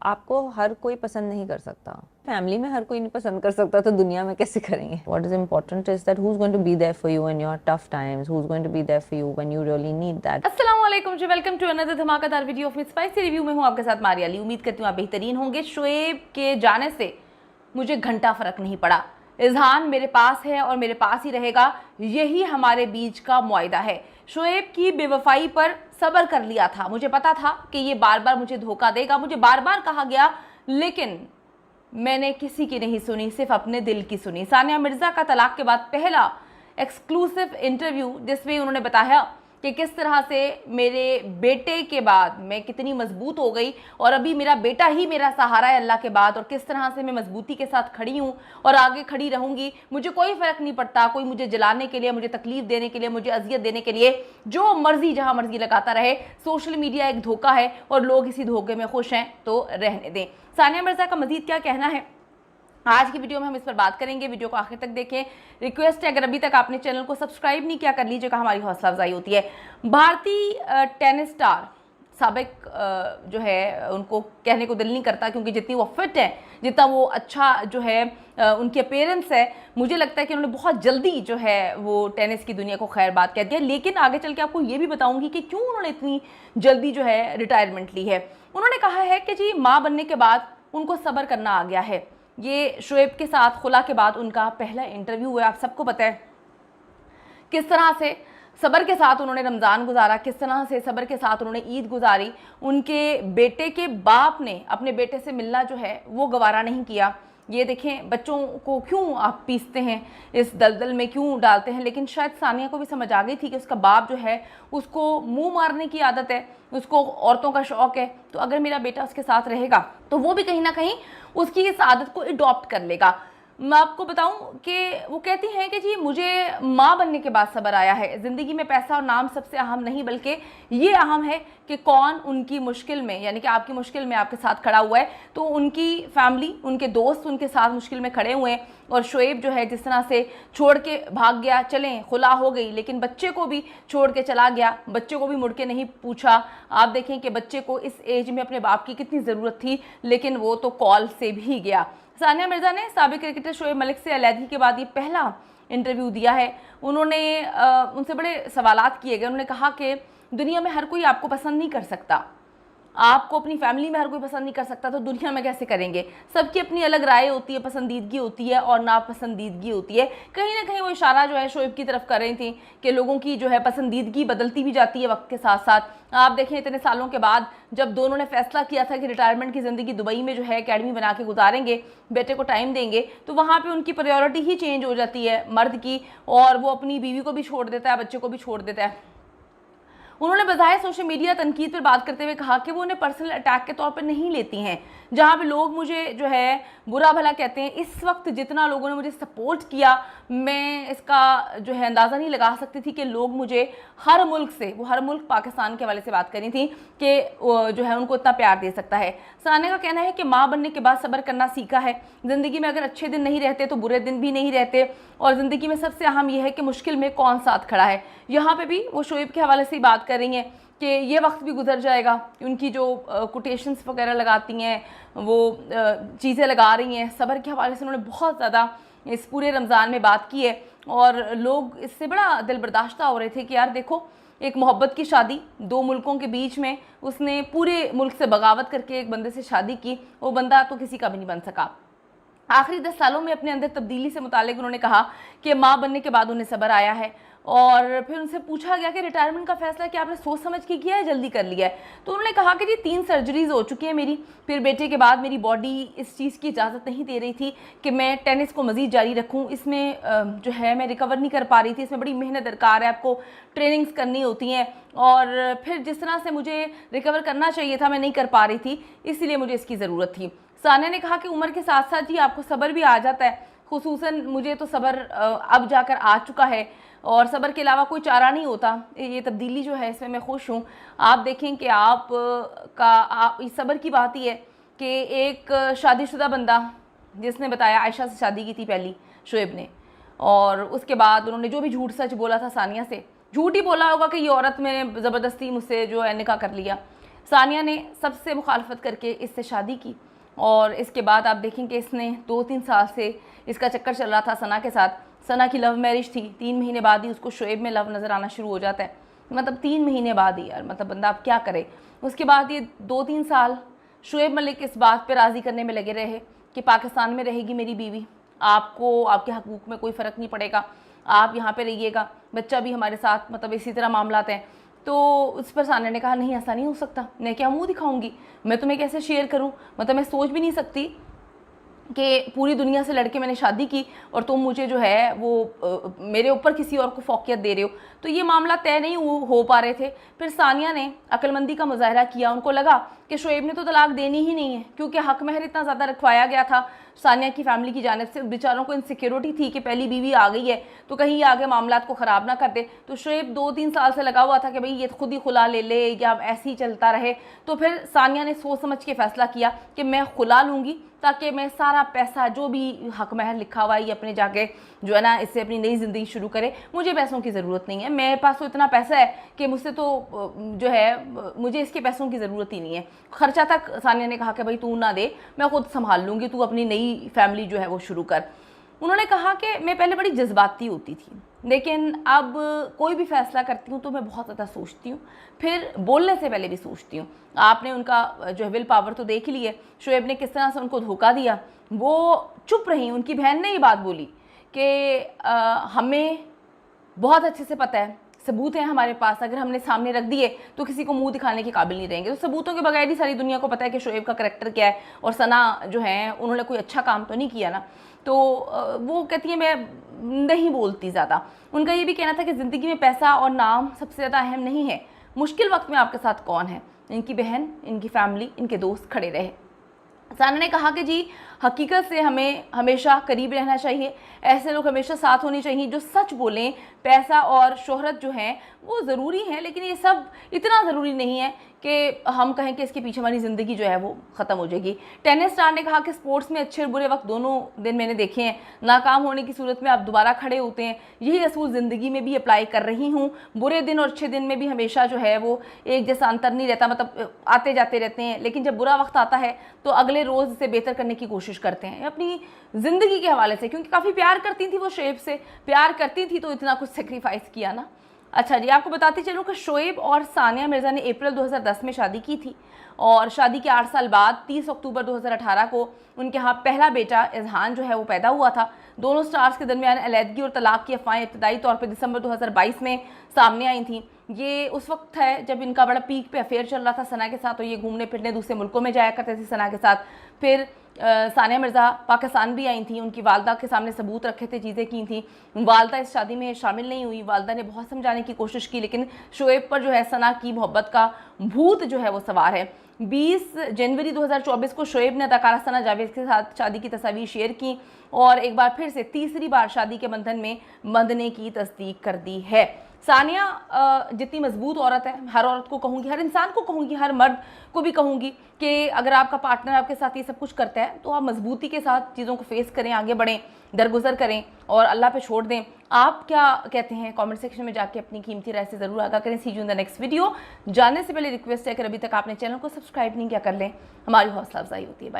आपको हर कोई पसंद नहीं कर सकता, फैमिली में हर कोई नहीं पसंद कर सकता, तो दुनिया में कैसे करेंगे? What is important is that who is going to be there for you in your tough times, who is going to be there for you when you really need that. अस्सलाम वालेकुम जी, वेलकम टू अनदर धमाकेदार video of spicy review में हूं आपके साथ मारिया अली। उम्मीद करती हूँ आप बेहतरीन होंगे। शोएब के जाने से मुझे घंटा फर्क नहीं पड़ा। इज़हान मेरे पास है और मेरे पास ही रहेगा, यही हमारे बीच का मुआहिदा है। शोएब की बेवफाई पर सब्र कर लिया था, मुझे पता था कि ये बार बार मुझे धोखा देगा, मुझे बार बार कहा गया, लेकिन मैंने किसी की नहीं सुनी, सिर्फ अपने दिल की सुनी। सानिया मिर्ज़ा का तलाक के बाद पहला एक्सक्लूसिव इंटरव्यू जिसमें उन्होंने बताया कि किस तरह से मेरे बेटे के बाद मैं कितनी मजबूत हो गई और अभी मेरा बेटा ही मेरा सहारा है अल्लाह के बाद, और किस तरह से मैं मजबूती के साथ खड़ी हूँ और आगे खड़ी रहूँगी। मुझे कोई फ़र्क नहीं पड़ता, कोई मुझे जलाने के लिए, मुझे तकलीफ देने के लिए, मुझे अजियत देने के लिए जो मर्जी जहाँ मर्जी लगाता रहे। सोशल मीडिया एक धोखा है और लोग इसी धोखे में खुश हैं, तो रहने दें। सानिया मिर्ज़ा का मज़ीद क्या कहना है, आज की वीडियो में हम इस पर बात करेंगे। वीडियो को आखिर तक देखें। रिक्वेस्ट है, अगर अभी तक आपने चैनल को सब्सक्राइब नहीं किया कर लीजिएगा, हमारी हौसला अफजाई होती है। भारतीय टेनिस स्टार साबिक जो है, उनको कहने को दिल नहीं करता क्योंकि जितनी वो फिट है, जितना वो अच्छा जो है उनके पेरेंट्स है, मुझे लगता है कि उन्होंने बहुत जल्दी जो है वो टेनिस की दुनिया को खैर बात कह दिया। लेकिन आगे चल के आपको ये भी बताऊंगी कि क्यों उन्होंने इतनी जल्दी जो है रिटायरमेंट ली है। उन्होंने कहा है कि जी माँ बनने के बाद उनको सब्र करना आ गया है। ये शोएब के साथ खुला के बाद उनका पहला इंटरव्यू है। आप सबको पता है किस तरह से सब्र के साथ उन्होंने रमज़ान गुजारा, किस तरह से सब्र के साथ उन्होंने ईद गुजारी। उनके बेटे के बाप ने अपने बेटे से मिलना जो है वो गवारा नहीं किया। ये देखें, बच्चों को क्यों आप पीसते हैं, इस दलदल में क्यों डालते हैं। लेकिन शायद सानिया को भी समझ आ गई थी कि उसका बाप जो है उसको मुंह मारने की आदत है, उसको औरतों का शौक है, तो अगर मेरा बेटा उसके साथ रहेगा तो वो भी कहीं ना कहीं उसकी इस आदत को अडॉप्ट कर लेगा। मैं आपको बताऊं कि वो कहती हैं कि जी मुझे माँ बनने के बाद सब्र आया है। ज़िंदगी में पैसा और नाम सबसे अहम नहीं, बल्कि ये अहम है कि कौन उनकी मुश्किल में, यानी कि आपकी मुश्किल में आपके साथ खड़ा हुआ है। तो उनकी फैमिली, उनके दोस्त उनके साथ मुश्किल में खड़े हुए हैं। और शोएब जो है जिस तरह से छोड़ के भाग गया, चलें खुला हो गई, लेकिन बच्चे को भी छोड़ के चला गया, बच्चे को भी मुड़ के नहीं पूछा। आप देखें कि बच्चे को इस एज में अपने बाप की कितनी ज़रूरत थी, लेकिन वो तो कॉल से भी गया। सानिया मिर्ज़ा ने साबिक क्रिकेटर शोएब मलिक से अलहदगी के बाद ये पहला इंटरव्यू दिया है। उन्होंने उनसे बड़े सवालात किए गए। उन्होंने कहा कि दुनिया में हर कोई आपको पसंद नहीं कर सकता, आपको अपनी फैमिली में हर कोई पसंद नहीं कर सकता, तो दुनिया में कैसे करेंगे। सबकी अपनी अलग राय होती है, पसंदीदगी होती है और नापसंदीदगी होती है। कहीं ना कहीं वो इशारा जो है शोएब की तरफ कर रही थी कि लोगों की जो है पसंदीदगी बदलती भी जाती है वक्त के साथ साथ। आप देखें, इतने सालों के बाद जब दोनों ने फैसला किया था कि रिटायरमेंट की ज़िंदगी दुबई में जो है अकेडमी बना के गुजारेंगे, बेटे को टाइम देंगे, तो वहाँ पर उनकी प्रायोरिटी ही चेंज हो जाती है मर्द की, और वो अपनी बीवी को भी छोड़ देता है, बच्चे को भी छोड़ देता है। उन्होंने बजाय सोशल मीडिया तनकीद पर बात करते हुए कहा कि वो उन्हें पर्सनल अटैक के तौर पर नहीं लेती हैं। जहाँ पे लोग मुझे जो है बुरा भला कहते हैं, इस वक्त जितना लोगों ने मुझे सपोर्ट किया, मैं इसका जो है अंदाज़ा नहीं लगा सकती थी कि लोग मुझे हर मुल्क से, वो हर मुल्क पाकिस्तान के हवाले से बात करी थी, कि जो है उनको इतना प्यार दे सकता है। सानिया का कहना है कि माँ बनने के बाद सब्र करना सीखा है। ज़िंदगी में अगर अच्छे दिन नहीं रहते तो बुरे दिन भी नहीं रहते, और ज़िंदगी में सबसे अहम यह है कि मुश्किल में कौन साथ खड़ा है। यहाँ पे भी वो शोएब के हवाले से ही बात कर रही हैं कि ये वक्त भी गुजर जाएगा। उनकी जो कोटेशंस वगैरह लगाती हैं, वो चीज़ें लगा रही हैं, सब्र के हवाले से उन्होंने बहुत ज़्यादा इस पूरे रमज़ान में बात की है। और लोग इससे बड़ा दिल बर्दाश्ता हो रहे थे कि यार देखो, एक मोहब्बत की शादी दो मुल्कों के बीच में, उसने पूरे मुल्क से बगावत करके एक बंदे से शादी की, वो बंदा तो किसी का भी नहीं बन सका। आखिरी 10 सालों में अपने अंदर तब्दीली से मुतालिक उन्होंने कहा कि माँ बनने के बाद उन्हें सब्र आया है। और फिर उनसे पूछा गया कि रिटायरमेंट का फैसला क्या आपने सोच समझ के किया है, जल्दी कर लिया है? तो उन्होंने कहा कि जी 3 सर्जरीज हो चुकी हैं मेरी, फिर बेटे के बाद मेरी बॉडी इस चीज़ की इजाज़त नहीं दे रही थी कि मैं टेनिस को मज़ीद जारी रखूँ। इसमें जो है मैं रिकवर नहीं कर पा रही थी, इसमें बड़ी मेहनत दरकार है, आपको ट्रेनिंग्स करनी होती हैं, और फिर जिस तरह से मुझे रिकवर करना चाहिए था मैं नहीं कर पा रही थी, इसीलिए मुझे इसकी ज़रूरत थी। सानिया ने कहा कि उम्र के साथ साथ ही आपको सब्र भी आ जाता है, खुसूसन मुझे तो सब्र अब जाकर आ चुका है, और सब्र के अलावा कोई चारा नहीं होता। ये तब्दीली जो है इसमें मैं खुश हूँ। आप देखें कि आप इस सब्र की बात ही है कि एक शादीशुदा बंदा जिसने बताया आयशा से शादी की थी पहली शोएब ने, और उसके बाद उन्होंने जो भी झूठ सच बोला था सानिया से, झूठ ही बोला होगा कि ये औरत में ज़बरदस्ती मुझसे जो है निकाह कर लिया। सानिया ने सबसे मुखालफत करके इससे शादी की और इसके बाद आप देखेंगे इसने 2-3 साल से इसका चक्कर चल रहा था सना के साथ। सना की लव मैरिज थी, 3 महीने बाद ही उसको शोएब में लव नज़र आना शुरू हो जाता है। मतलब 3 महीने बाद ही यार, मतलब बंदा अब क्या करे। उसके बाद ये 2-3 साल शोएब मलिक इस बात पे राज़ी करने में लगे रहे कि पाकिस्तान में रहेगी मेरी बीवी, आपको आपके हकूक़ में कोई फ़र्क नहीं पड़ेगा, आप यहाँ पे रहिएगा, बच्चा भी हमारे साथ, मतलब इसी तरह मामलात हैं। तो उस पर सानिया ने कहा नहीं, ऐसा नहीं हो सकता, मैं क्या मुंह दिखाऊंगी, मैं तुम्हें कैसे शेयर करूं, मतलब मैं सोच भी नहीं सकती कि पूरी दुनिया से लड़के मैंने शादी की और तुम मुझे जो है वो मेरे ऊपर किसी और को फौकियत दे रहे हो। तो ये मामला तय नहीं हो पा रहे थे। फिर सानिया ने अक्लमंदी का मुजाहरा किया। उनको लगा कि शोएब ने तो तलाक देनी ही नहीं है, क्योंकि हक महर इतना ज़्यादा रखवाया गया था सानिया की फैमिली की जानिब से। बेचारों को इनसिक्योरिटी थी कि पहली बीवी आ गई है तो कहीं ये आगे मामलात को ख़राब ना कर दे। तो शोएब 2-3 साल से लगा हुआ था कि भाई ये खुद ही खुला ले ले या ऐसे ही चलता रहे। तो फिर सानिया ने सोच समझ के फ़ैसला किया कि मैं खुला लूँगी ताकि मैं सारा पैसा जो भी हक महर लिखा हुआ है ये अपने जाके जो है ना इससे अपनी नई ज़िंदगी शुरू करे। मुझे पैसों की ज़रूरत नहीं है, मेरे पास तो इतना पैसा है कि मुझसे तो जो है मुझे इसके पैसों की ज़रूरत ही नहीं है। खर्चा तक सानिया ने कहा कि भाई तू ना दे, मैं खुद संभाल लूँगी, तू अपनी नई फैमिली जो है वो शुरू कर। उन्होंने कहा कि मैं पहले बड़ी जज्बाती होती थी, लेकिन अब कोई भी फ़ैसला करती हूँ तो मैं बहुत ज़्यादा सोचती हूँ, फिर बोलने से पहले भी सोचती हूँ। आपने उनका जो है विल पावर तो देख ली है, शोएब ने किस तरह से उनको धोखा दिया। वो चुप रही, उनकी बहन ने ये बात बोली कि हमें बहुत अच्छे से पता है, सबूत हैं हमारे पास, अगर हमने सामने रख दिए तो किसी को मुंह दिखाने के काबिल नहीं रहेंगे। तो सबूतों के बगैर ही सारी दुनिया को पता है कि शोएब का करैक्टर क्या है और सना जो है उन्होंने कोई अच्छा काम तो नहीं किया ना। तो वो कहती है मैं नहीं बोलती ज़्यादा। उनका ये भी कहना था कि ज़िंदगी में पैसा और नाम सबसे ज़्यादा अहम नहीं है, मुश्किल वक्त में आपके साथ कौन है, इनकी बहन, इनकी फैमिली, इनके दोस्त खड़े रहे। सानिया ने कहा कि जी हकीकत से हमें हमेशा करीब रहना चाहिए, ऐसे लोग हमेशा साथ होने चाहिए जो सच बोलें। पैसा और शोहरत जो है वो ज़रूरी है, लेकिन ये सब इतना ज़रूरी नहीं है कि हम कहें कि इसके पीछे हमारी ज़िंदगी जो है वो ख़त्म हो जाएगी। टेनिस स्टार ने कहा कि स्पोर्ट्स में अच्छे और बुरे वक्त दोनों दिन मैंने देखे हैं, नाकाम होने की सूरत में आप दोबारा खड़े होते हैं, यही असूल ज़िंदगी में भी अप्लाई कर रही हूँ। बुरे दिन और अच्छे दिन में भी हमेशा जो है वो एक जैसा अंतर नहीं रहता, मतलब आते जाते रहते हैं, लेकिन जब बुरा वक्त आता है तो अगले रोज़ से बेहतर करने की कोशिश करते हैं अपनी ज़िंदगी के हवाले से, क्योंकि काफ़ी प्यार करती थी वो शोएब से, प्यार करती थी तो इतना कुछ सेक्रीफाइस किया ना। अच्छा जी, आपको बताती चलूँ कि शोएब और सानिया मिर्ज़ा ने अप्रैल 2010 में शादी की थी और शादी के 8 साल बाद 30 अक्टूबर 2018 को उनके यहाँ पहला बेटा इज़हान जो है वो पैदा हुआ था। दोनों स्टार्स के दरमियान अलहदगी और तलाक की अफवाहें इब्तदाई तौर पर दिसंबर 2022 में सामने आई थी। ये उस वक्त है जब इनका बड़ा पीक पे अफेयर चल रहा था सना के साथ, और ये घूमने फिरने दूसरे मुल्कों में जाया करते थे सना के साथ। फिर सानिया मिर्ज़ा पाकिस्तान भी आई थी, उनकी वालदा के सामने सबूत रखे थे, चीज़ें की थी। वालदा इस शादी में शामिल नहीं हुई, वालदा ने बहुत समझाने की कोशिश की, लेकिन शोएब पर जो है सना की मोहब्बत का भूत जो है वो सवार है। 20 जनवरी 2024 को शोएब ने अदाकारा सना जावेद के साथ शादी की तस्वीर शेयर की और एक बार फिर से तीसरी बार शादी के बंधन में बंधने की तस्दीक कर दी है। सानिया जितनी मजबूत औरत है, हर औरत को कहूँगी, हर इंसान को कहूँगी, हर मर्द को भी कहूँगी कि अगर आपका पार्टनर आपके साथ ये सब कुछ करता है तो आप मजबूती के साथ चीज़ों को फेस करें, आगे बढ़ें, दरगुजर करें और अल्लाह पे छोड़ दें। आप क्या कहते हैं कमेंट सेक्शन में जाके अपनी कीमती राय से ज़रूर आगाह करें। See you in the next video. जानने से पहले रिक्वेस्ट है कि अभी तक आपने चैनल को सब्सक्राइब नहीं किया कर लें, हमारी हौसला अफजाई होती है।